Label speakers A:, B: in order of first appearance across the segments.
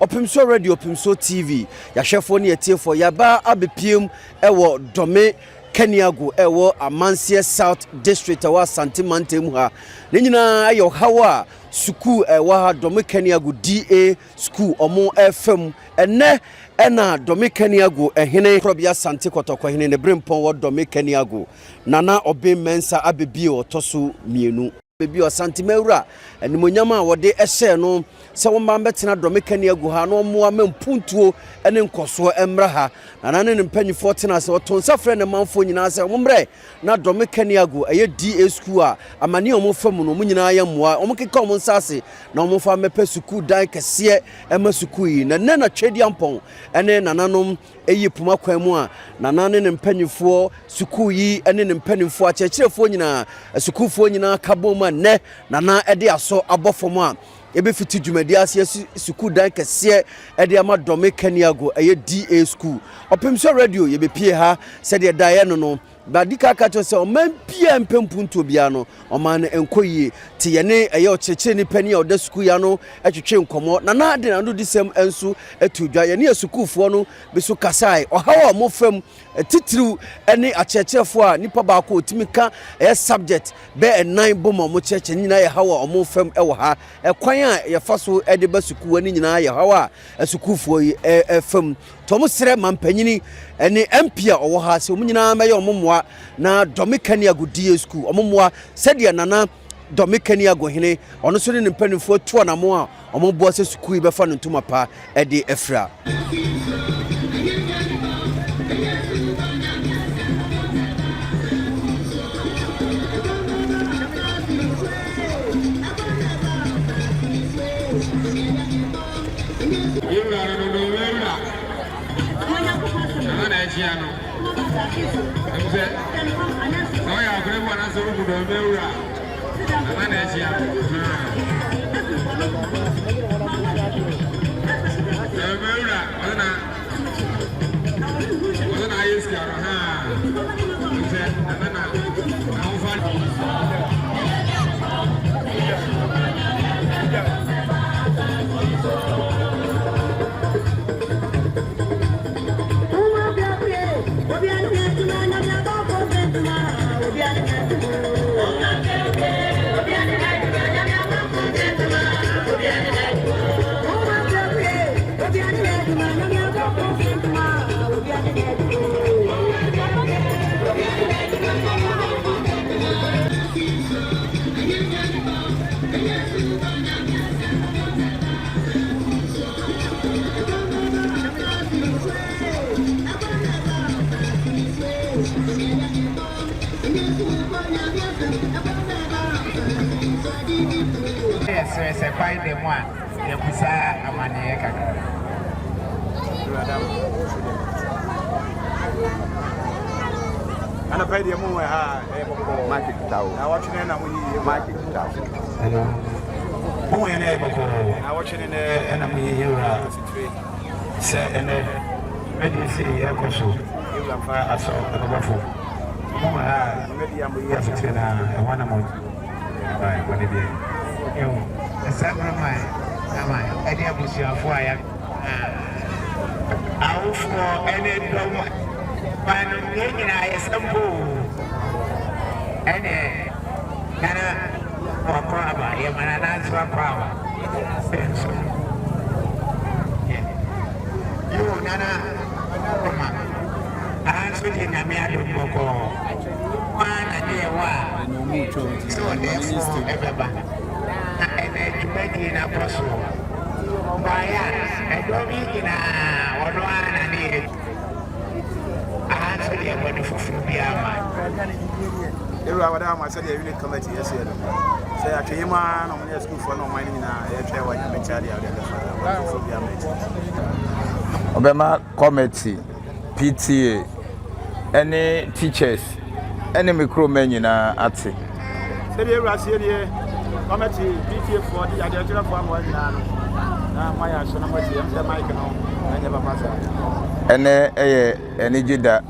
A: Opemsuo radio Opemsuo TV ya chefo ne yetiefo ya ba abepiem ewo Dome-Keniago ewo Amansie South District ewo Santimante mu ha ne nyina ayo hawa suku ewo ha Dome-Keniago D school omo FM ene ena Dome-Keniago ehene probia Sante kotoko hene ne brempon wo Dome-Keniago nana Obeng Mensah Ababio toso mienu bebi o santimewura animonyama wode ehye no se womba betena Dome-Keniago ha no moa mempuntuo ene nkoso emra ha nana ne mpanyifo tena se wotonsa frɛ ne manfo nyina se momre na Dome-Keniago eye DA school a amane omo fam no mo nyina ya moa omo keka omo nsase na omo fa mepe suku dan kese ema suku yi na na twedi ampon ene nananom eyi puma kwan mu a nana ne mpanyifo suku yi ene ne mpanyifo a kyerɛkyerɛfo nyina sukufo nyina kabo mu ne nana ede aso abofom a ebe fiti dwumadi ase suku dan kese ede ama Dome-Keniago eye DA school Opemsuo radio ye be pie ha se de dae no badika ka to se o man pia mpempunto bia no o man enkoyie te ye ne eye o cheche ni pani o da school ya no atwetwe nkomo nana de na do disem ensu atudwa ye ne sukufo no be so kasai o hawa mo fam titiriu ene achechefo a nipa ba ko otimika subject be enan bomo mo cheche nyina ye hawa o mo fam ewo ha ekwan a ye faso ede ba suku ani nyina ye hawa sukufo yi fam to mo sere mampanyini ene empia owo ha se mo nyina meye ommoa na Dome-Keniago D school ommoa sede nana Dome-Keniago hene ono so ne mpanifo to na mo a ombo se suku yi be fa no ntuma pa ede efra
B: Yes, I find them one. The Pusa Amaniaka.
C: And I paid the moon market town. I watch it and market town. Who in I watch it in the enemy here. Say, and when you see Ecoso, you will fire us all the waffle. Maybe I'm here for 1 month. When it be.
B: The Samurai, I did push your fire. I will for any dog. But I'm making a sample. And Nana or Crabba, you man, answer a Crabba. You, Nana, I answered in a mere Moko. One idea why. So therefore, everybody. Making a puzzle. Why, I don't mean one and need. I answer the wonderful food.
C: I said, the unit committee, yes, say, I came on the school for no mining in a chair when you make Charlie out
D: Obema committee, PTA, any teachers, any micromen in a ati.
C: Say, you are here. Committee, PTA for the identity of one now, my son, I never pass.
D: And energy that.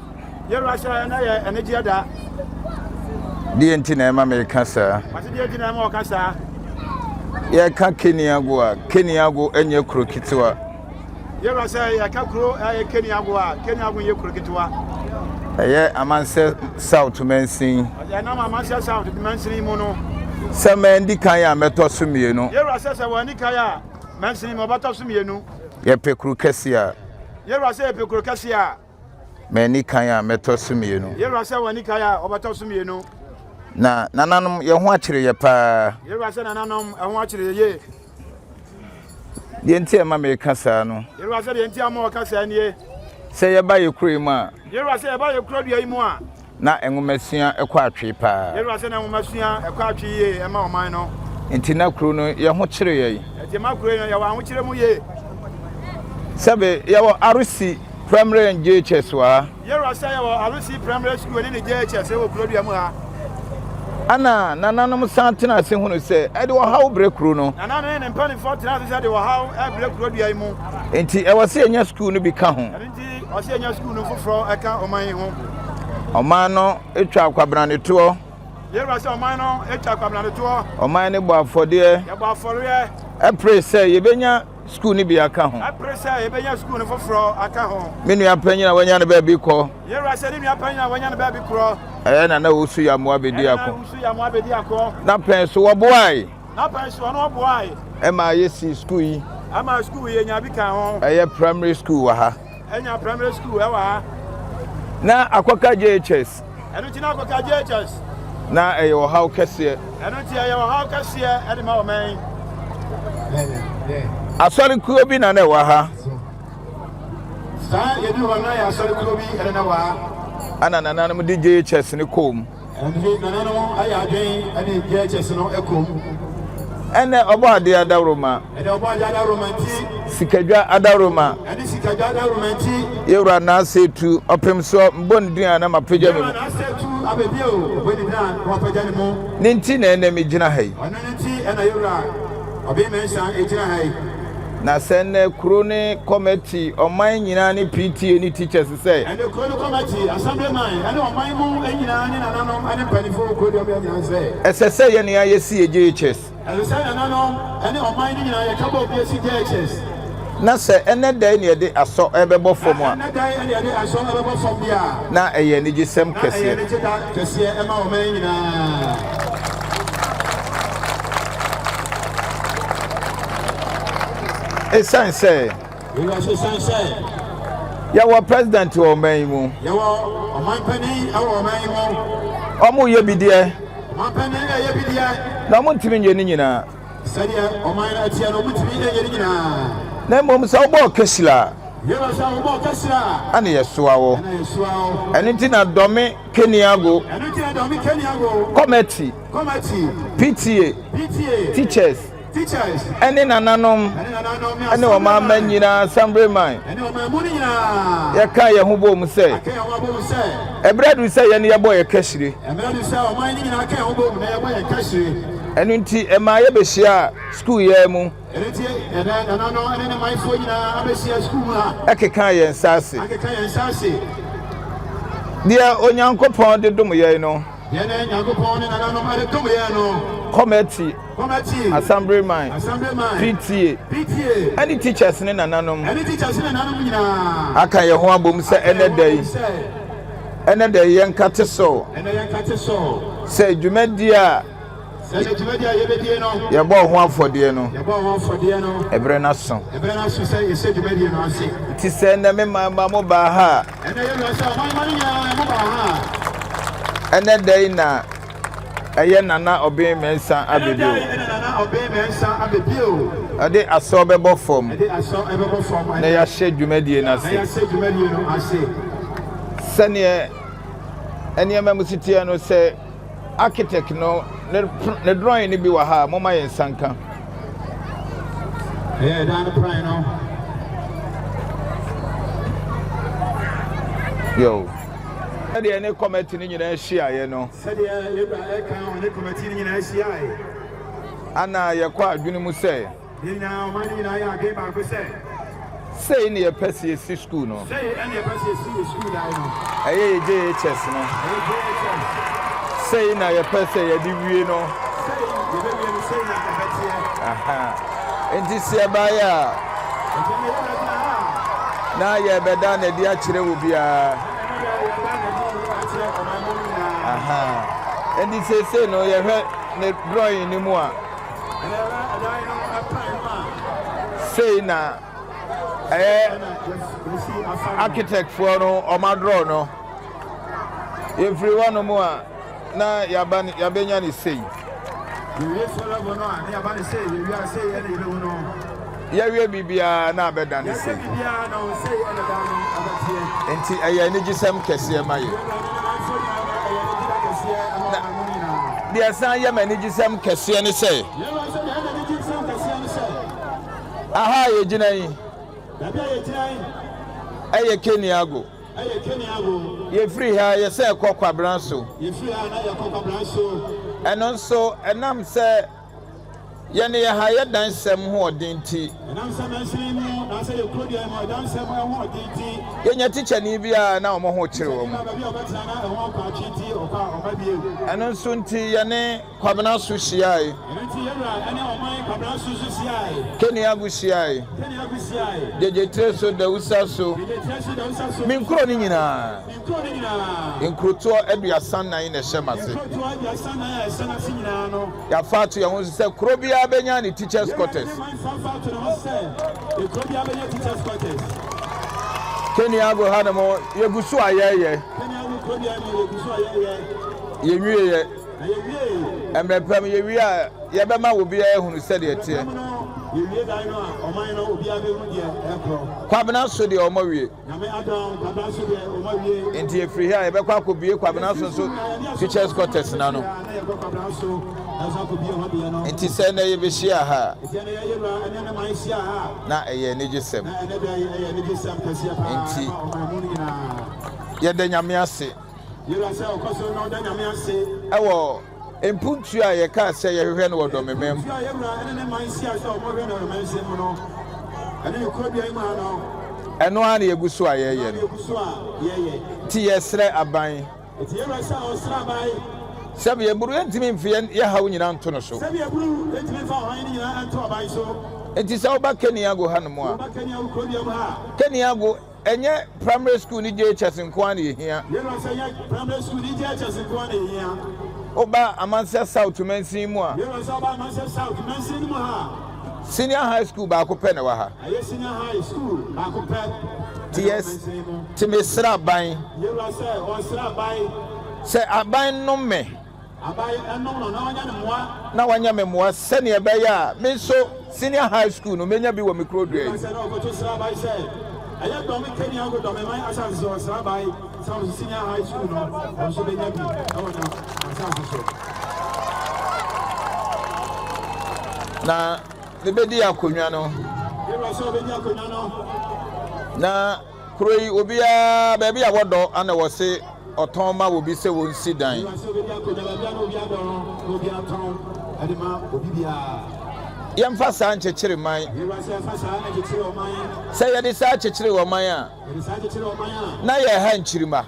C: You're Russia and I energy that.
D: The Antina American, sir.
C: What's the Antina Mocasa?
D: Yeah, Keniago, and your crookitua.
C: Yɛwura sɛ yɛka kuro ɛyɛ Keniago a Keniago yɛ kuro ketewa.
D: Ɛyɛ Amanse South Mansin.
C: Ɛnam Amanse South Mansin mu no.
D: Sɛ mɛndi kan a mɛtɔ so mmienu.
C: Yɛwura sɛ wɔni kan a Mansin mu ɔbɛtɔ so mmienu.
D: Yɛpɛ kuro kɛse a.
C: Yɛwura sɛ yɛpɛ kuro kɛse a.
D: Mɛni kan a mɛtɔ so mmienu.
C: Yɛwura sɛ wɔni kan a ɔbɛtɔ so mmienu.
D: Na nananom yɛ ho akyere yɛ paa.
C: Yɛwura sɛ nananom ɛho akyere yɛ.
D: Deɛ nti ɛma mɛka saa no.
C: Yɛwura sɛ deɛ nti ama ɔka saa nie.
D: Sɛ yɛba yɛ kuro mu a.
C: Yɛwura sɛ yɛba yɛ kuro dua yi mu a.
D: Na enwomasua ɛkɔ atwe paa.
C: Yɛwura sɛ na enwomasua ɛkɔ atwe yie ɛma ɔman no.
D: Nti na kuro no yɛ ho kyere yɛ.
C: Ɛti ma kuro no yɛ wɔ ahokyere mu yie.
D: Sɛbe yɛwɔ Arusi Primary and JHS wa.
C: Yɛwura sɛ yɛwɔ Arusi Primary School ne JHS wɔ kuro dua mu ha.
D: Ana nananom san tena ase hunu sɛ ɛde wɔ haw brɛ kuro no.
C: Nananom ne mpanimfoɔ tena ase sɛ de wɔ haw brɛ kuro dua yi mu.
D: Nti ɛwɔ sɛ yɛnya school no bi ka ho.
C: Nti ɔsɛ yɛnya school no foforɔ ɛka ɔman yi ho.
D: Ɔman no etwa akwabrandetoɔ.
C: Yɛwura sɛ ɔman no etwa akwabrandetoɔ.
D: Ɔman ne bɔ afɔdeɛ.
C: Yɛbɔ afɔdeɛ.
D: Ɛpere sɛ yɛbɛnya school no bi aka ho.
C: Ɛpere sɛ yɛbɛnya school no foforɔ aka ho.
D: Me nua panyin a wanya no baabi kɔ.
C: Yɛwura sɛ ne nua panyin a wanya no baabi korɔ.
D: Ɛyɛ na wosu ya mmoa bɛdi akɔ. Na pɛn so wɔboae.
C: Na pɛn so ɔno wɔboae.
D: Ɛma yɛsi school yi.
C: Ama school yi nya bi ka ho.
D: Ɛyɛ primary school wɔ ha.
C: Ɛnya primary school ɛwɔ ha.
D: Na akɔka JHS.
C: Ɛno nti na akɔka JHS.
D: Na ɛyɛ ɔhaw kɛseɛ.
C: Ɛno nti ɛyɛ ɔhaw kɛseɛ ɛde ma ɔman.
D: Asɔre kuo bi na ɛwɔ ha.
C: Saa yɛde hɔ na yɛ asɔre kuo bi ɛde na wɔ ha.
D: Ana nananom de JHS ne kom.
C: Ɛnti nananom ayɛ adwen ɛde JHS no ɛkom.
D: Ɛnɛ ɔbɔ ade adawroma.
C: Ɛde ɔbɔ ade adawroma nti.
D: Sikadwa adawroma.
C: Ɛde sikadwa adawroma nti.
D: Yɛwura na asetu Opemsuo mbɔ ne din a na mapagya me mu.
C: Yɛwura na asetu Ababio mbɔ ne din a na mapagya ne mu.
D: Ne nti na ɛnɛ me gyina ha yi.
C: Ɔno ne nti ɛna yɛwura Obeng Mensah gyina ha yi.
D: Na sɛ nnɛ kuro ne committee ɔman nyinaa ne PTA ne teachers sɛ.
C: Ɛne kuro ne committee assemblyman ɛne ɔman mu nyinaa ne nananom ɛne mpanimfoɔ kuro deɛ ɔbɛnya sɛ.
D: Ɛsɛ sɛ yɛn ya yɛsi yɛ JHS.
C: Ɛsɛ sɛ nananom ɛne ɔman ne nyinaa yɛka bɔ obi esi JHS.
D: Na sɛ ɛnɛ dan ne yɛde asɔ ɛbɛbɔ fam a.
C: Ɛnɛ dan ne yɛde asɔ ɛbɛbɔ fam bi a.
D: Na ɛyɛ anigyesɛm kɛseɛ.
C: Na ɛyɛ anigyeda kɛseɛ ɛma ɔman nyinaa.
D: Ɛsan sɛ. Yɛwɔ president wɔ ɔman yi mu.
C: Yɛwɔ ɔman panin ɛwɔ ɔman yi mu.
D: Ɔmo yɛ bideɛ.
C: Ɔman panin ɛyɛ bideɛ.
D: Na ɔmo ntumi nyɛ ne nyinaa.
C: Sɛdeɛ ɔman no atia no ɔmo ntumi nyɛ ne nyinaa.
D: Na mmom sɛ ɔbɔ ɔkɛsira.
C: Yɛwɔ sɛ ɔbɔ ɔkɛsira.
D: Ana yɛsoa wɔ. Ɛno nti na Dome-Keniago.
C: Ɛno nti na Dome-Keniago.
D: Committee. PTA. Teachers. Ɛne nananom. Ɛne ɔmama nyinaa assemblyman. Yɛka yɛn ho bɔ mu sɛ. Ɛbrɛ du sɛ yɛn yɛbɔ yɛ kɛhyire. Ɛno nti ɛma yɛbɛhyia school yɛn mu. Ɛkeka yɛn nsa ase. Deɛ Onyankopɔn de dom yɛn no. Committee, assemblyman, PTA, any teachers ne nananom. Aka yɛ ho abom sɛ ɛnɛ da yi yɛn kate so. Sɛ dwumadi a yɛbɔ ho afɔdeɛ no. Ɛbrɛ na so. Ti sɛ ɛnɛ me mama mo ba ha. Ɛnɛ da yi na ɛyɛ nana Obeng Mensah Ababio. Ade asɔ bɛbɔ fam. Na yɛahyɛ dwumadie no ase. Sɛneɛ ɛnneɛma mu sitiɛ no sɛ architect no ne drawing no bi wɔ ha moma yɛn nsanka. Yo. Sɛdeɛ ne committee no nyinaa hyiaeɛ no. Ana yɛkɔ adwene mu sɛ. Sei ne yɛpɛ sɛ yɛsi school no. Ɛyɛ yɛ JHS no. Sei na yɛpɛ sɛ yɛde wie no. Enti sɛ ɛbaeɛ a na ye beda na di akire wo bia aha endi sese no ye hwe ne drawing ni mu a sei na architect for no o ma draw no everyone mu a na yabenya ni sei yewie bibia na abeda ni sei enti aye ni gisem kese ma ye dia san ye ma ni gisem kese ni sei aha ye gina yi aye Keniago ye free ha ye say kokwa branso eno so enam say ye ne ha ye dansem ho odinti ye nya teacher ni bia na omo ho kire wo eno so nti ye ne kwabena so hia Keniago hia jeje treso da usa so min kro ni nyina inkroto aduasan nan na hyemase ya fatu ya ho se kro bia benya ni teachers quarters Keniago hanamo yegusu ayeye yewie emrepam yewie a yebema wo bia ehunu se de tie kwabena so de omawie enti efri here yebekwa akobie kwabena so teachers quarters na no enti se na yebehia ha na eye ne gisem enti yede nyame ase ewo empuntu a ye ka se ye hwehwe no wodomemem eno ana yegusu ayeye no ti yesre aban sabe ye buru entimi mfie ye hawo nyina nto no so enti sa oba Keniago hanmo a Keniago enye primary school ni JHS nkwan ne hia oba Amansia South Mansin mu a senior high school ba ko pe na wa ha
B: senior high school ba ko pe
D: TS Timesra ban se aban no me aban no na wanya me moa se ne be ya me so senior high school no menya bi wo me kro dua
B: aye Dome-Keniago Dome-Man asase so srabai some senior high school no so be nyabi awona asase so
D: na le bedi akonwa no
B: ye so be nya akonwa no
D: na kroi obia ba bia wodo ana wo se oton ma wo bi se won si dan
B: so be nya akonwa ba bia no obia do obia ton adima obibia
D: yemfa sa nchechire man say ye de sa chechire wo man a na ye ha nchirima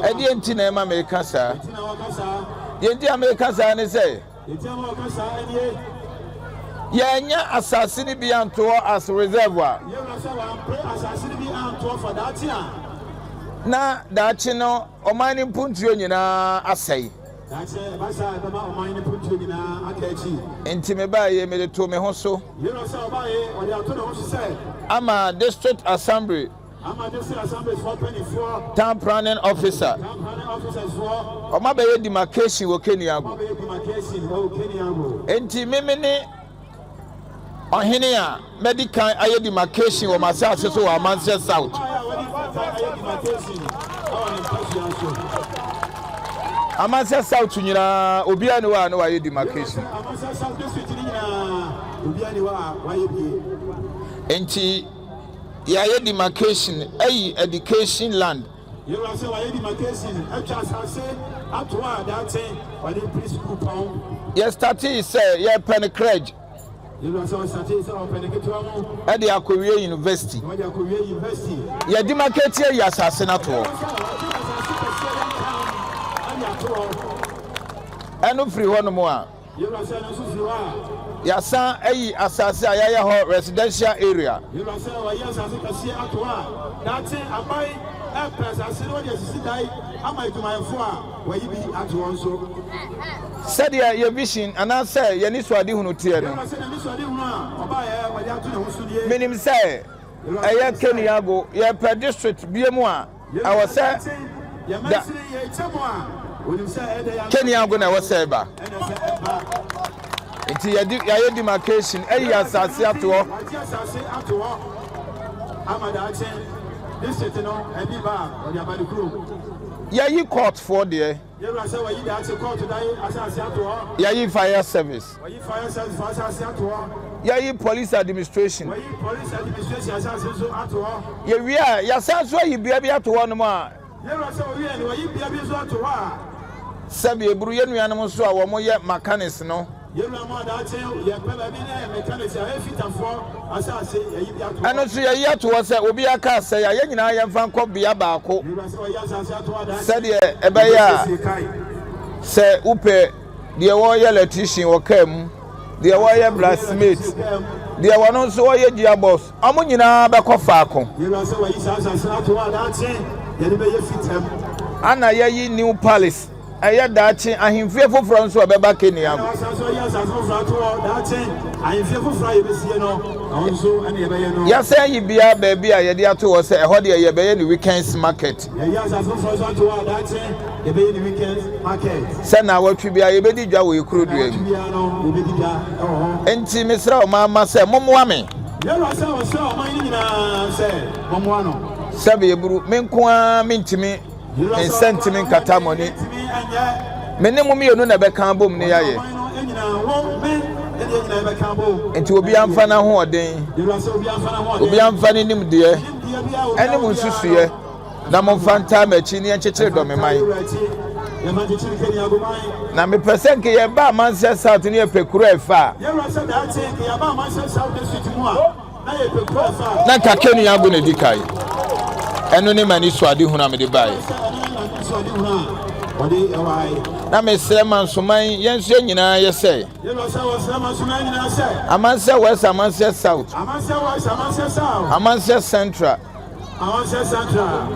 D: e de enti na ma me kasa ye ndi America sa ne say ye nya asase ni bi anto as reservoir na dachi no o man ni puntuo nyina asai enti me ba ye me de to me ho so ama district assembly town planning officer o ma be ye demarcation wo Keniago enti me ni ohene a medical aye demarcation wo masase so wa Amansia South Amansia South nyina obia ne wa na wa ye demarcation
B: Amansia South district nyina obia ne wa ye bi
D: enti ya ye demarcation ayi education land
B: you say wa ye demarcation atwa asase atwa date wa dey preschool pound
D: ye started say ye penetrate
B: you say started say penetrate mo
D: e dey akowie university
B: we dey akowie university
D: ye demarcate ye asase na to eno free ho no mo a Yasan ayi asase ayaya ho residential area. Said your vision and I say Yaniswadi Hunutia. Meaning say Keniago, your per district BMA. I was say Keniago never say ba. It's your demarcation, a assassin to you court for there. You fire service. You police administration. We are your sons where you be able to one more. Sabi Bruyan animals so our more mechanics no. And also a year to us, will be a car say, I am from Cobia Baco. Said Ebaya say, Upe, the warrior electrician or came, the warrior blacksmith, the one also a dear boss. Amunina Baco Faco. Anna Yayi New Palace. I had that I am fearful from so about Kenya. Yes, sir, you be a baby. I had to us a holiday a baby weekends market. Send our to be a baby job we could do. And see Mr. Mamma said, Momwami. Sabi Bru, Menkwa, Mintimi. And sentiment catamony. Many women no never come boom near ye. And to be unfunny who day. To be unfunny him dear. Anyone should see ye. Namon Fanta Machini and Chichel on my mind. Nammy percent ye ba man says out near Pecure far. Naka Keniago D. And no man is Swadi Hunam de Bay. Now, Miss Seman Sumai, yes, you say. Amansa West, Amansa South, Amansa Central.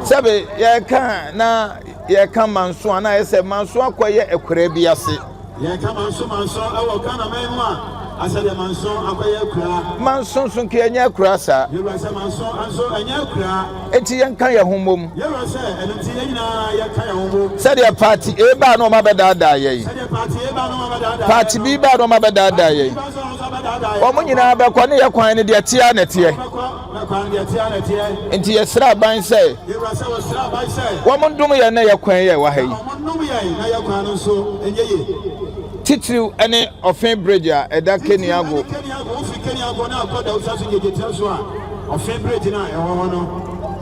D: Sabe, ye can now, ye come Mansuana, I said, Mansua, quiet a Carabiasi. Ye come Manso, our Ghana Manwa. I said, Manson, some Kenya Crassa. You were some Manson, and so a Yakra. Etian Kaya Humum. You were saying, and Etiana said your party, Eba no Mabada, ye. Party Biba no Mabada, ye. Omunina Baquania Quine, the Tianetia. And Tiasra Bain say, Woman do me a Naya Quaya, Wahay. Titu any Openg bridge at that Keniago.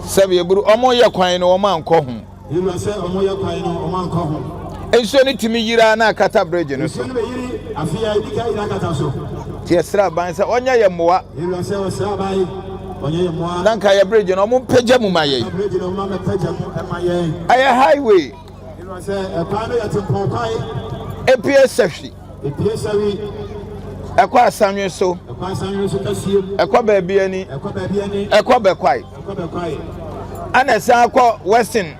D: Sabi Bru, Omoya Quine or Man Cohum. You will say Omoya Quine or Man Cohum. And so need to me Yirana Kata Bridge. Tiasra Bansa, Onya Yamoa. You will say Sabai, Onya Nankaya Bridge and Omo Pejamumaye. I a highway. You will say a panel at Pompai. APS Aqua Samuel so Aqua baby any Aqua Bequai and a Aqua Western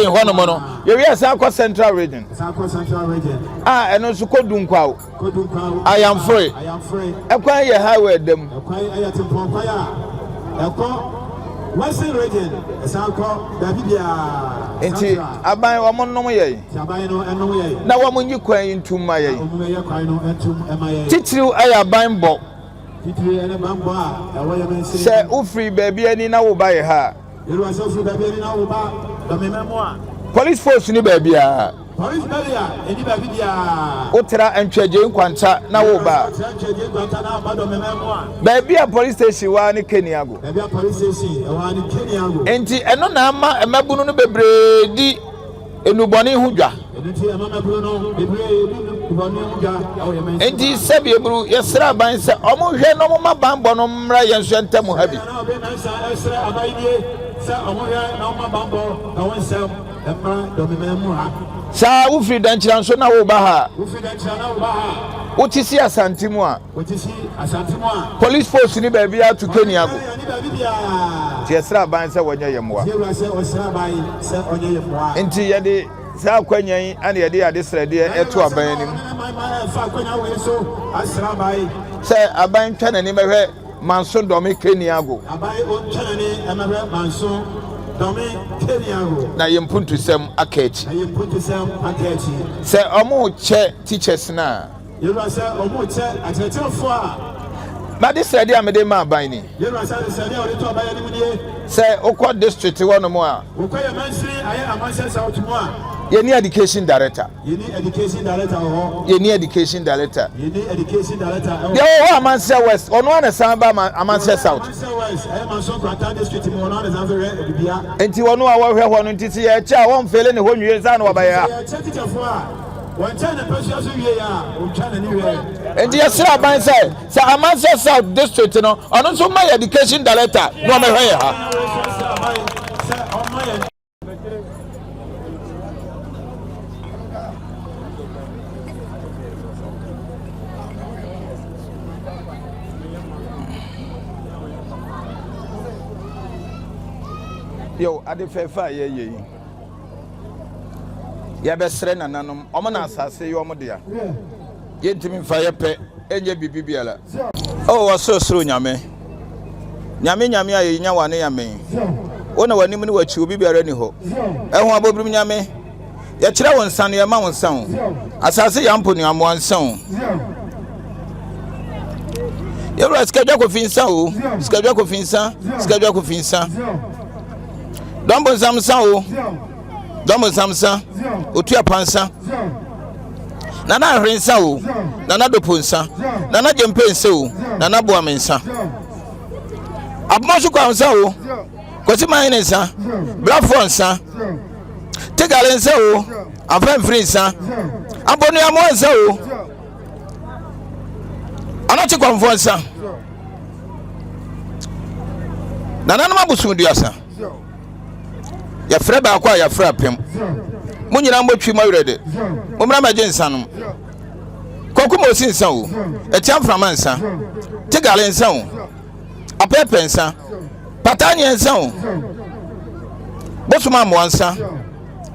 D: Honomono. You are Aqua Central Region. Ah, and also Kodunquao. I am free. Acquire highway them. Western region, as I call Davidia. I buy a mon no way. Now, woman, you cry into my Titu, I am buying book. Say, free baby, and now buy her. Police force, ni baby. Otra and Chajin Quanta, now ba. Baby, a police station, one in Keniago. And no nama, a mabuno bebredi, a nubani huja. And the Sabiabru, yes, Rabbi, said, almost no more bambonum, Ryan Shantamu Habi. Sa wo free dan chira so na wo ba ha.
C: Wo free dan chira na wo ba ha.
D: Wo ti si asantimu a.
C: Wo ti si asantimu a.
D: Police force ni ba bia to Keniago.
C: Ni ba bia.
D: Ti esra ban se wonya yemwa.
C: Ti wa se osra ban se onye yemwa.
D: Enti ye de sa kwanyan ane ye de ade srade eto aban anim.
C: Fa kwanya we so asra ban.
D: Se aban twa na ni mehwe manso Dome-Keniago.
C: Aban o twa na ni emehwe manso Dome-Keniago.
D: Na yempuntu sem akachi.
C: Na yempuntu sem akachi.
D: Se omo che teachers na.
C: Yeru se omo che ateteofo a.
D: Ba de srade amede ma aban ni.
C: Yeru se srade o de to aban ni mu ni.
D: Se okwa district wono mo a.
C: Okwa ye mansiri aye amanse south mo a.
D: Yeni education director.
C: Yeni education director ho.
D: Yeni education director.
C: Yeni education director.
D: Yo Amanse West. Ono na samba Amanse South.
C: Amanse West. I am so kwata district mo no na zanfere bibia.
D: Enti wono a wo hwe ho no ntisi ye cha won fele ne ho nwie za na wo ba ya.
C: Ye cha teacherfo a. Won cha na person so wie ya. O cha na ni wie.
D: Enti ye sira ban say Amanse South district no ono so my education director no me hwe ha. Yo, ade fefa ye. Ya besre nananom, omo na asase yo omo dia. Ye ntimi fa ye pe, enye bibibiala. Oh, wasosoro nyame. Nyame aye nya wane yame. Wona wanim ni wachi obi biara ni ho. Ehun abobrim nyame. Ya kire won san ye ma won san. Asase ya mpo ni amo ansan. Ye ro skadwa ko finsan o. Skadwa ko finsan. Dombo samsa o. Dombo samsa. Otua pansa. Nana hrensa o. Nana doponsa. Nana jempensa o. Nana boamensa. Abmosu kwansa o. Kwasi mainensa. Brafonsa. Tegalensa o. Afan frinsa. Abonu amonsa o. Anachi kwanfonsa. Nana mabusu ndiasa. Ya freba akwa ya frapem munyina mbotwi mawrede umra majensanum kokumo sinsan o etiam framansa tigale nsan o apepensa patani nsan o bosuma mwansa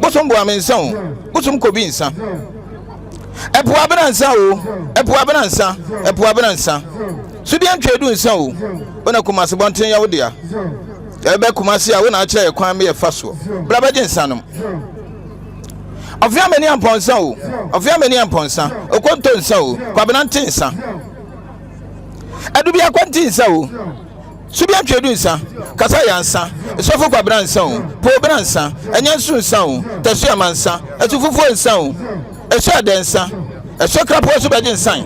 D: bosum bo amensan o bosum kobi nsan epu abenansa sudi antwedu nsan o bona kumase bonten ya wodia ebe kumasi a wona akire kwan me ye faso braba jinsanum ofia meni amponsa okonto nsa o kwabenante nsa adubia kwanti nsa o subi antwedu nsa kasa ya nsa sofo kwabran nsa o po bran nsa enyansu nsa o tasu amansa etufufu nsa o eso adensa eso krapo so beje nsan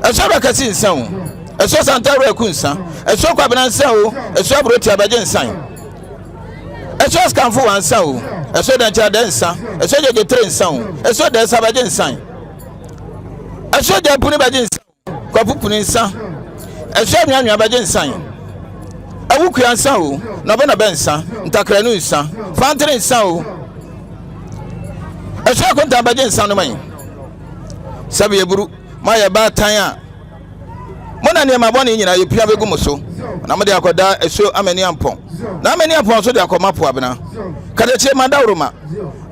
D: eso bakasi nsa o eso santaro ekunsa eso kwabenansa o eso abroti abaje nsan eso skanfo wansa o eso dancha densa eso jeje trensa o eso densa abaje nsan eso japuni baje nsan kwapupuni nsan eso nwanwa abaje nsan awukua nsan o na bana bensa ntakranu nsan fantre nsan o eso akonta abaje nsan no man sabe eburu ma ya batan a mona ne mabone nyina ye pia begu muso na mode akoda eso amani ampon na amani ampon so de akomapo abena kada che madawroma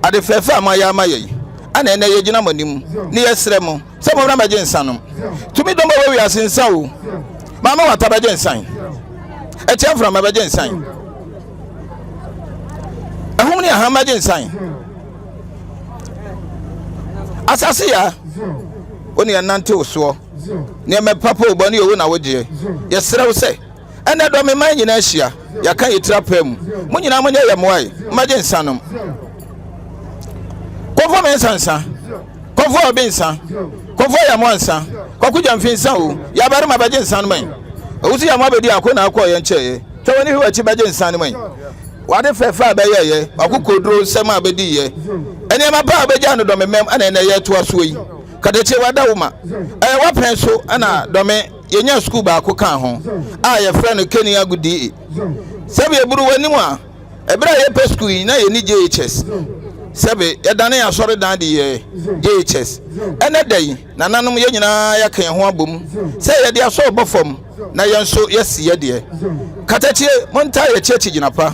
D: ade fefe amaya amaye ana ene ye gina manim ne yesre mo se mo bra maje nsanom tumi dombo we asensa o mama wata baje nsan e che afra ma baje nsan ahum ne aha maje nsan asase ya oni anante oso ne me papa obani owo na woje yesrew se ene do me man nyina ahia yaka yitrapam mu nyina mo nya yemwai maje nsanom kofo me nsansa kofo obensa kofo yamwansa kokuja mfinsa o ya bare ma baje nsanom man owusi yamwa bedi akona akọ ye ncheye tawani hu achi baje nsanom man wade fefa abayeye akokodro sema abedi ye ene ma ba abeja no do me mem ana ene ye to aso yi kadache wada woma wa penso ana dome yenya school ba ko kan ho a ye friend Keniago D sabe eburu wani mu a ebra ye pe school yi na ye ni JHS sebe yɛdane asɔre dan de yɛ JHS ɛnɛ da yi nananom yɛ nyinaa yɛka yɛn ho abom sɛ yɛde asɔ bɔ fam na yɛn nso yɛsi yɛdeɛ katakyie monta yɛ kyekye gyina pa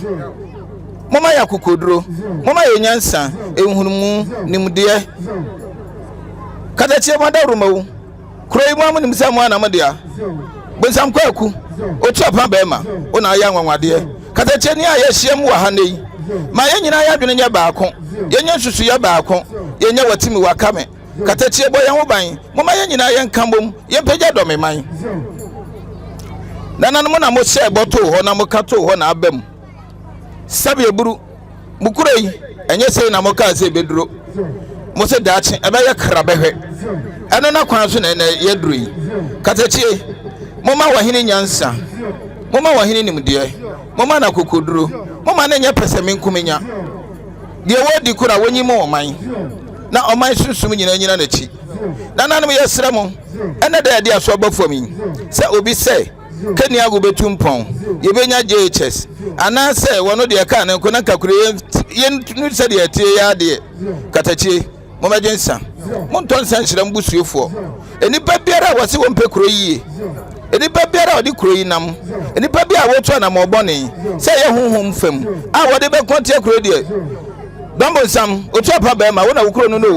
D: moma yɛ akokoduro moma yɛ nyansa ehunmu nimdeɛ katakyie mada rumawu kuro yi mu amunim sɛ mo anam deɛ bensam kwaku otu apa bɛɛma ona ayɛ anwanwadeɛ katakyie ni a yɛhyia mu wɔ ha nei ma yɛn nyinaa yɛadwene nyɛ baako yɛnyɛ nsusu yɛ baako yɛnyɛ watimi wakame katakyie bɔ yɛn ho ban moma yɛn nyinaa yɛnka mbom yɛmpagya dɔme man nananom na mo hyɛ bɔtoo hɔ na mo katoo hɔ na abam sabe eburu mukuro yi ɛnyɛ sɛ na mo ka sɛ beduro mo sɛ daakye ɛbɛyɛ krabɛhwɛ ɛno na kwan so na yɛduro yi katakyie moma wahene nyansa moma wahene nimdeɛ moma na kokoduro moma na nyɛ pɛsɛme nkomenya deɛ wɔdi kora wɔnyi mo ɔman na ɔman sunsum nyina n'akyi nananom yɛsrɛ mo ɛnɛ da yɛde aso abɔfam yi sɛ obi sɛ Keniago betum pon yebenya JHS anase wono de ka na nkona kakure yen sɛ de atie ya de katakyie momagensa monton san hyira mbusuefo enipa biara wase wo mpe kuro yie enipa biara odi kuro yi nam enipa biara wo to na mo bɔne sɛ yɛ honhom fam a wode be kontie kuro de dombo sam otu apa ba ma wo na wo kuro no no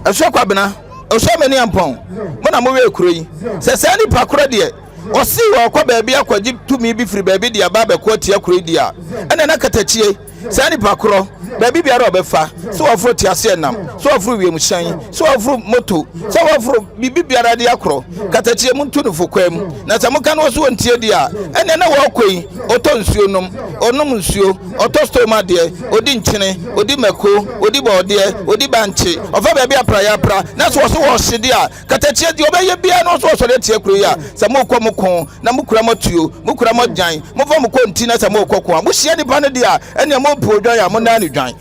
D: ɛhwɛ kwabena ɔhwɛ mani ampɔn mo na mo we kuro yi sɛ sɛ nipa kuro de ɔsi wɔ kɔ baabi akɔgye tumi bi firi baabi de aba bɛkɔ tia kuro di a ɛna na katakyie sɛ nipa kuro baabi biara ɔbɛfa sɛ wɔforo tiase nam sɛ wɔforo wiemhyɛn sɛ wɔforo moto sɛ wɔforo bibi biara de akoro katakyie mu ntu no fokwa mu na sɛ mo ka no so wɔntie di a ɛna na wɔkɔ yi ɔtɔ nsuo nom ɔnom nsuo ɔtɔ stoma deɛ odi nkyene odi mako odi bɔɔdeɛ odi bankye ɔfa baabi apra ya pra na so wɔso wɔhye di a katakyie di ɔbɛyɛ bia no so wɔsɔre tie kuro yi a sɛ mo kɔ mo ko na mo kura mo tuo mo kura mo gyan mo fa mo kɔ nti na sɛ mo kɔ ko a mo hyia nipa no di a ɛna mo po dwan ya mo na ni dwan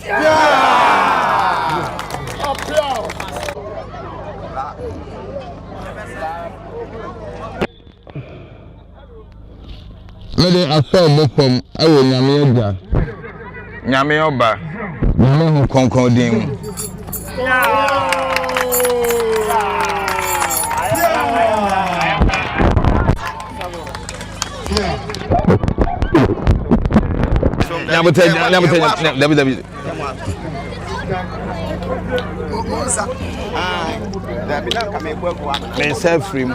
E: Mede aso mopom awo nyame agya
D: nyame oba
E: nyame ho konkon din
D: David Mensah free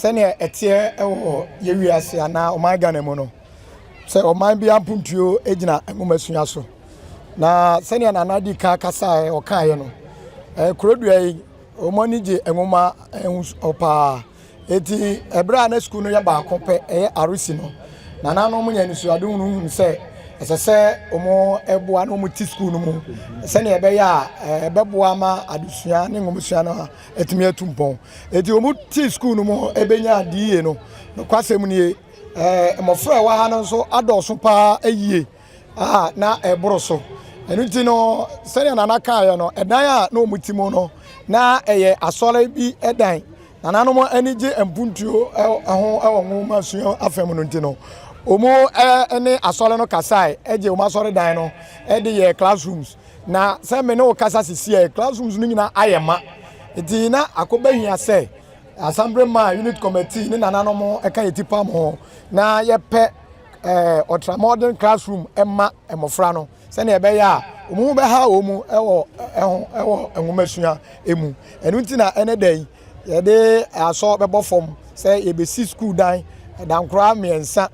F: sɛnea ɛteɛ ɛwɔ yɛwiase anaa ɔman Ghana mu no sɛ ɔman bi ampuntuo gyina nwomasua so na sɛnea nanadi ka kasa ɔkaeɛ no kurodua yi ɔmɔni gye nwoma ɔpaa eti ɛberɛ a na sukuu no yɛ baako pɛ ɛyɛ arisi no nananom nyɛ nisuade hunu sɛ ɛsɛ sɛ ɔmo ɛboa na ɔmo ti sukuu no mu sɛnea ɛbɛyɛ a ɛbɛboa ma adesua ne nwomasua no ɛtumi atu mpɔn eti ɔmo ti sukuu no mu ɛbɛnya adie no kwasɛm nie mmɔfra ɛwɔ ha no nso adɔɔso paa ayie na ɛboro so ɛno nti no sɛnea nana kaeɛ no ɛdan a na ɔmo ti mu no na ɛyɛ asɔre bi ɛdan nananom ani gye mpuntuo ɛho ɛwɔ nwoma sua afɛm no nti no omo ne asɔre no kasae ɛgye omo asɔre dan no ɛde yɛ classrooms na sɛ me ne wo kasa sisi yɛ classrooms no nyina ayɛ ma nti na akɔba hia sɛ assembly ma unit committee ne nananom ɛka yɛ tipa mo na yɛpɛ ultra modern classroom ɛma mmɔfra no sɛnea ɛbɛyɛ a omo bɛha omo ɛwɔ nwoma sua emu ɛno nti na ɛne dan yɛde asɔ bɛbɔ fam sɛ yɛbɛsi school dan dankora mmiɛnsa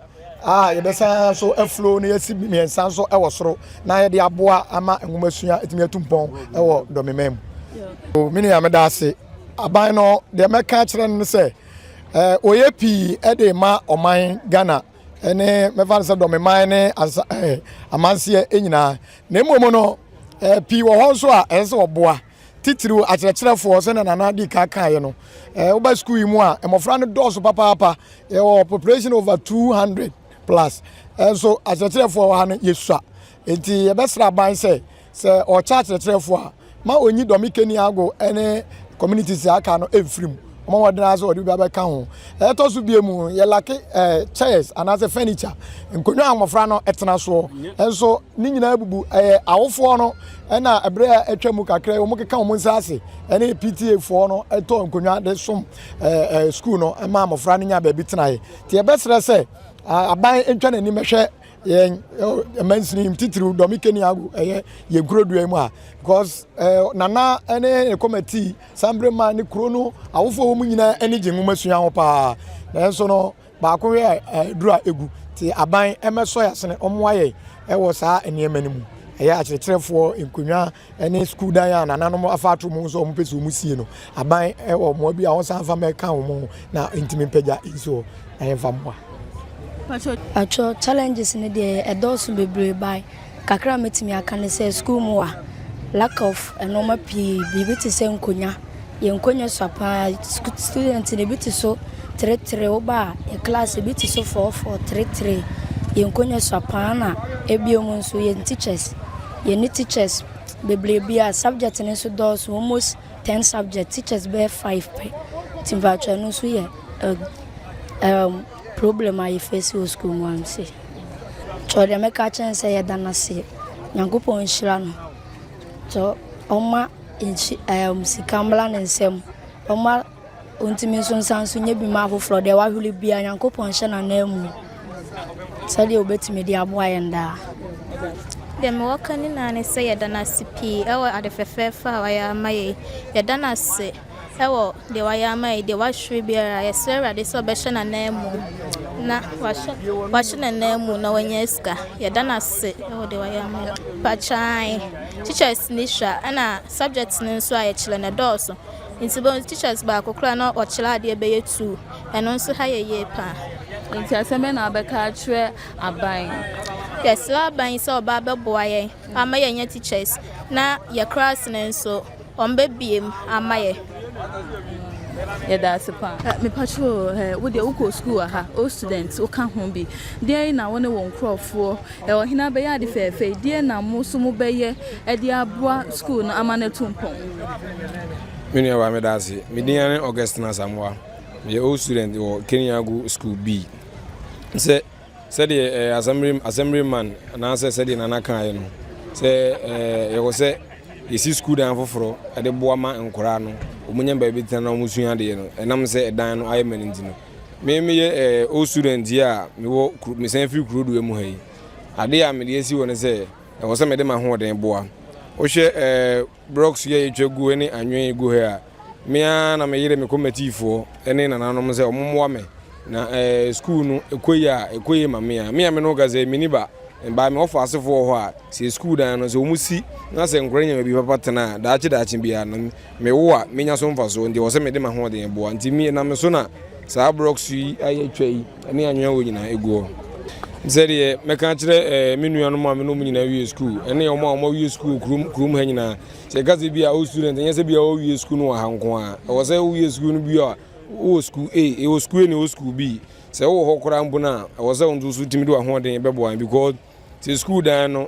F: yɛbɛsan so aflo na yɛsi mmiɛnsa so ɛwɔ soro na yɛde aboa ama nwomasua etumi atu mpɔn ɛwɔ dɔmemam mini ya meda ase aban no deɛ mɛka kyerɛ no sɛ oyɛ pii ɛde ma ɔman Ghana ɛne mɛfa sɛ dɔmeman ne amanseɛ nyinaa na mmom no pii wɔ hɔ nso a ɛsɛ sɛ ɔboa titiriw akyerɛkyerɛfoɔ sɛ na nana di kaakaeɛ no woba school yi mu a mmɔfra no dɔɔso papaapa yɛwɔ population over 200 plus so akyerɛkyerɛfoɔ wɔ ha no yɛsua nti yɛbɛsrɛ aban sɛ ɔkyɛ akyerɛkyerɛfoɔ a ma ɔnyi Dome-Keniago ne communities aka no ɛmfirim ɔma wɔdena sɛ ɔde bi abɛka ho ɛtɔ so bie mu yɛlake chairs anaasɛ furniture nkonnwa a mmɔfra no ɛtena soɔ ɛnso ne nyinaa bubu awofoɔ no ɛna ɛberɛ a atwa mu kakra wɔn keka wɔn nsa ase ɛne PTA foɔ no ɛtɔ nkonnwa de som school no ɛma mmɔfra no nya baabi tenaeɛ nti yɛbɛsrɛ sɛ aban ntwa n'anim ɛhwɛ yɛn mainstream titiriw Dome-Keniago yɛn kuro dua mu a because nana ne committee sambre man ne kuro no awofoɔ wɔn nyinaa ani gye nwoma sua ho paa nanso no baako yɛ dura egu ti aban ɛmɛsɔ yasene ɔmo ayɛ ɛwɔ saa nneɛma no mu ɛyɛ akyerɛkyerɛfoɔ nkonnwa ne school dan a nananom afa ato mu nso ɔmo pɛ sɛ ɔmo sie no aban ɛwɔ mmoa bi a wɔn san fa mɛka wɔn na ntumi mpagya nso ɛyɛ fa mmoa.
G: Acho challenges ne de ɛdɔɔso bebree by kakra metimi aka ne sɛ school mu a lack of enoma pii bibi te sɛ nkonya yɛ nkonya so pa student ne bi te so 3 oba yɛ class bi te so 4 3 yɛ nkonya so pa na ebio mu nso yɛ teachers yɛ ni teachers bebree bia subject ne so dɔɔso almost 10 subject teachers be 5 pe timbacho no so yɛ problem I face with school one say. Chode make a chance say dana say. Nyankopon hyira no. So oma sikambla ne nsem. Oma ontimi so nsanso nya bi ma afoforo de wa huli bia Nyankopon hye na na mu. Sade obetimi de aboa yenda.
H: Dem wakani na ne say dana sipi ewa adefefefa wa ya maye. Dana say ewo de wa ya mai de wa hwe bia ya sera de so be hye na na mu. Na washe na nemu na wanyeska ya dana se ewo de wayama pachai teachers nisha ana subjects nso a yechile na doso nti bo teachers ba kokra na ochile ade be yetu eno nso ha ye pa
I: nti aseme na abeka atwe aban
H: yes aban so ba beboaye ama ye nya teachers na ye class nso ombe biem ama ye
I: yɛda sepa me pacho wo de uko school ha o students o ka ho bi de na wo ne won crofo o hina be ya de fefe de na mo so mo be ye e de aboa school no amane tumpon
J: mini wa me dase me diane Augustina Samoa me o student o Keniago school B se de assembly man na se de nana kan ye no se ye go se yesi school dan foforo e de boa ma nkora no omunya baabi tena omusua de no enam se edan no ayemani ntino me ye o student ya me wo me san free kuro do mu ha yi ade ya me de esi woni se e wo se me de ma ho den boa o hwe blocks ye etwagu ni anwen egu ha me na me yire me committee fo ene nananom se ommoa me na school no ekoyi ma me no gaze miniba ba me offer asefo ho a se school dan no so omusi na se nkoranya bi papa tena daache bia no me wo a menya so mfa so ndi wo se me de ma ho den boa nti me na me so na saa blocks yi ayetwa yi ene anwa wo nyina eguo nse me kan kire me nua no ma me no nyina wie school ene omo wie school krum ha nyina se gaze bia o student enya se bia o wie school no ha nko a wo se o wie school no bia o school A o school ni o school B se wo ho kora mbu na wo se onzu su timi do ho den bebo an because se school dan no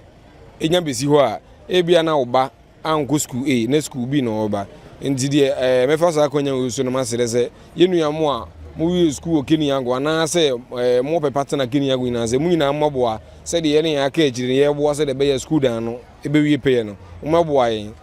J: enya besi ho a e bia na oba anko school A na school B no oba nti de me fa sa konya wo su no masere se yenua mo a mo wi school Keniago ana se mo pe partner Keniago ina se mu ina maboa se de ye ne ya ka ejire ye boa se de be ye school dan no e be wi pe no mo maboa yin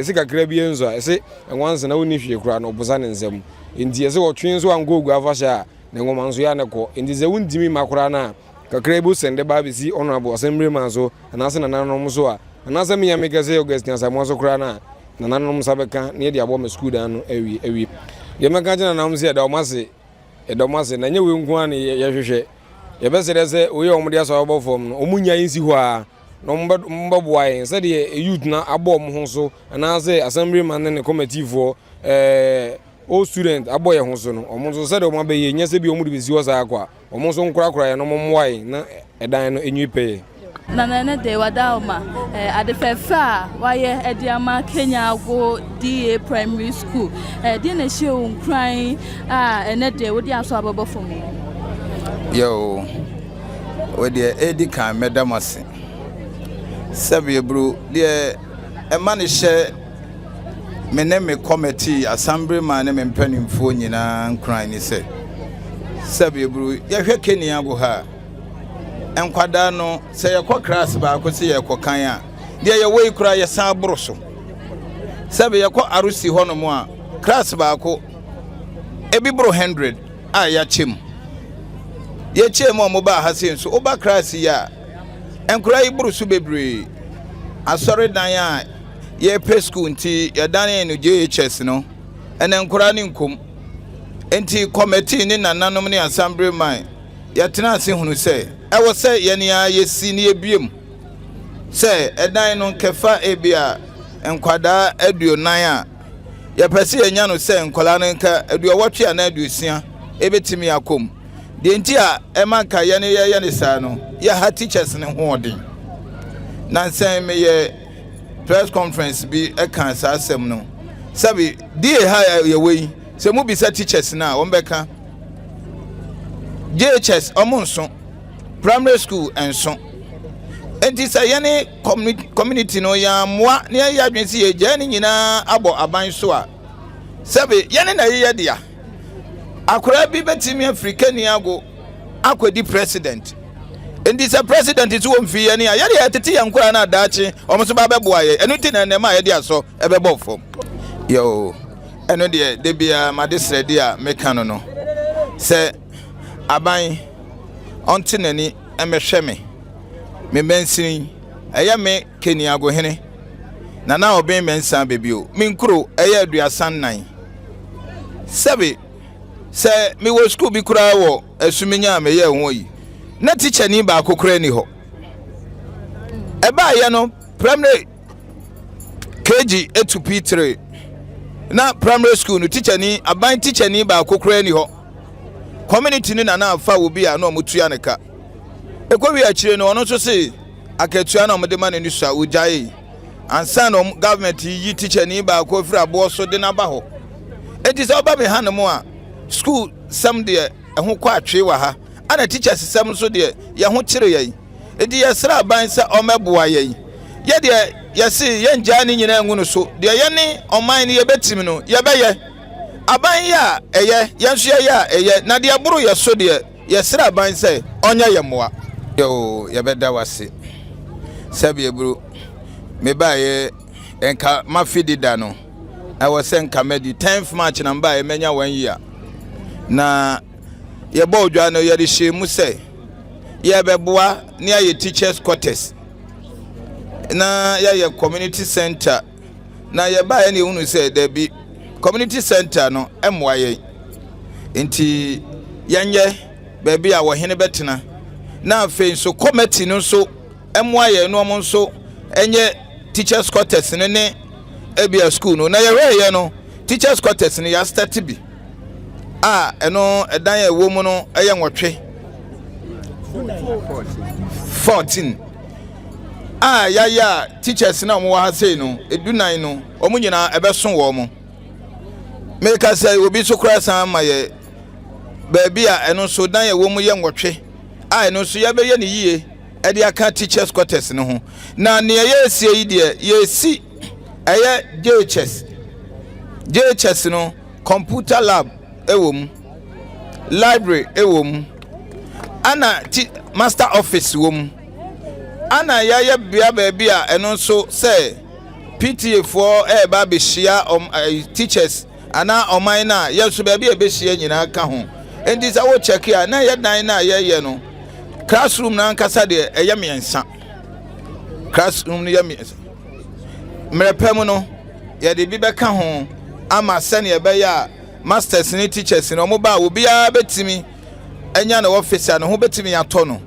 J: se kakra bi enzo a se enwanse na woni hwe kura no obusa ne nsem nti se wo twen so angogu afasha na ngoma nso ya ne ko nti ze wundimi makura na kakra bu sende ba bisi honorable assembly man so na se na nanom so a na se me ya megase Augustina Samoa so kura na nanom sabeka ne de abo me school dan no awi ye meka jana na mse da omase na nye we nku an ye hwehwe ye be se oye omde aso abo fom no omunya insi ho a no mbabo ayen se de youth na abo mo ho so na se assembly man ne committee for o student abo ye ho so no omo so se de omo be ye nya se bi omo de besi ho sa akwa omo so nkura ye no mo moaye na edan no enwi pe
I: na de wadaoma adefefa waye ediama Keniago D primary school de na hye onkran ene de wodi aso ababo fom
E: yo
D: we de edi kan medamase sabe bro de e ma ne hye me committee assembly man me mpanimfo nyina nkran ni se sabe bro ye hwe Keniago ha enkwada no se ye kɔ class ba ko se ye kɔ kan a de ye wei kura ye san boro so sabe ye kɔ arusi hɔ no mo a class ba ko ebi bro 100 a ya chem ye chem mo ba ha se so oba class ya enkura yi boro so bebre asɔre dan a ye pre school nti ye dan no JHS no ene enkura ni nkom enti committee ni nananom ni assembly man ye tena ase hunu se e wo se ye ne ya yesi ne ebiem se edan no kefa ebia enkwada aduonan a ye pese ye nya no se enkola no nka aduowotwe ana aduosia ebetimi akom de nti a e manka ye ne sa no ye ha teachers ne ho odin na nsen me ye press conference bi e kan sa asem no sabi die ha ye wei se mu bi sa teachers na won beka JHS omonso primary school enso enti say ye community no ya moa ne ya adwensi ye gya ni nyina abo aban so a sabi ye ne na ye dia akora bi betimi Africa Keniago akwedi president enti say president is wo mfi ye ne ya de tete ye nkora na daachi omo so ba beboa ye enu ti na ne ma ye dia so ebebo fom yo enu de bia madesre dia meka no say aban onti nani emehwe me mensin eye me Keniago hene na Obeng Mensah Ababio me nkuro eye aduasan nan sebe se me wo school bi kura wo asumenya me ye ho yi na teacher ni ba kokora ni ho e ba ye no primary KG to P3 na primary school no teacher ni aban teacher ni ba kokora ni ho community ni na afa obi a na omutua ne ka ekwowi akire no ono so se akatua na omde ma ne nusua ojaye ansa no government yi teacher ni ba ko fira bo so de na ba ho enti se oba be hanemo a school sam de ho kwa atwe wa ha ana teachers sam so de ye ho kire ye enti ye sra ban se omeboa ye ye de ye se ye nja ni nyina ngu no so de ye ne oman ni ye betim no ye be ye aban ya eye yenso ya eye na de aburu ye so de ye sra ban se onya ye moa yo ye beda wase sabi eburu me ba ye enka mafidi da no I was saying comedy 10th March na mba ye menya 1 year na ye bo odwa no ye de shemu se ye beboa ne ye teachers quarters na ye community center na ye ba ye ne hunu se da bi community center no emwa ye nti yanye baby a wo hene betena na afen so committee no so emwa ye no mo so enye teachers quarters ne ebia school no na ye we ye no teachers quarters ne ya start bi eno edan ye wo mu no eye nwotwe 14 ya teachers na mo ha sei no edunan no omu nyina ebeso wo mo make us say obi so kra san ma ye baby a eno so dan ye wo mu ye nwotwe eno so ya be ye ne yie e de aka teachers quarters no ho na ne ye sie yi de ye si eye JHS no computer lab ewom library ewom ana master office wom ana ya bia baby a eno so say PTA for ba be share teachers ana oman na yeso baby e be share nyina ka ho enti sa wo check ya na ye dan na ye no classroom na nkasa de eye miensa classroom no ye miensa mrepem no ye de bi be ka ho ama sane ye be ya masters ni teachers no mo ba obi a betimi enya na office no ho betimi ato no